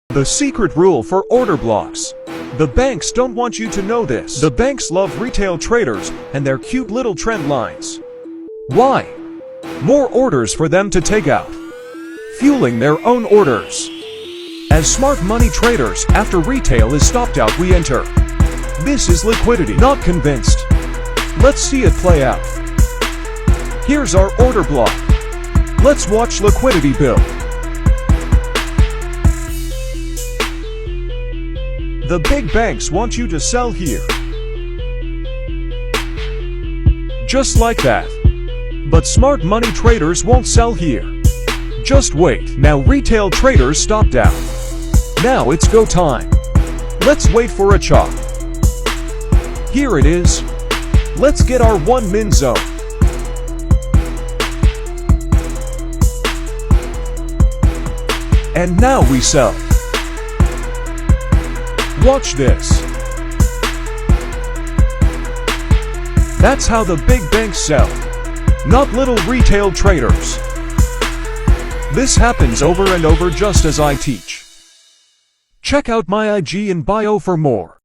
The secret rule for order blocks. The banks don't want you to know this. The banks love retail traders and their cute little trend lines. Why? More orders for them to take out, fueling their own orders. As smart money traders, after retail is stopped out, we enter. This is liquidity. Not convinced? Let's see it play out. Here's our order block. Let's watch liquidity build. The big banks want you to sell here. Just like that. But smart money traders won't sell here. Just wait. Now retail traders stopped out. Now it's go time. Let's wait for a chop. Here it is. Let's get our 1 min zone. And now we sell. Watch this. That's how the big banks sell, not little retail traders. This happens over and over just as I teach. Check out my IG in bio for more.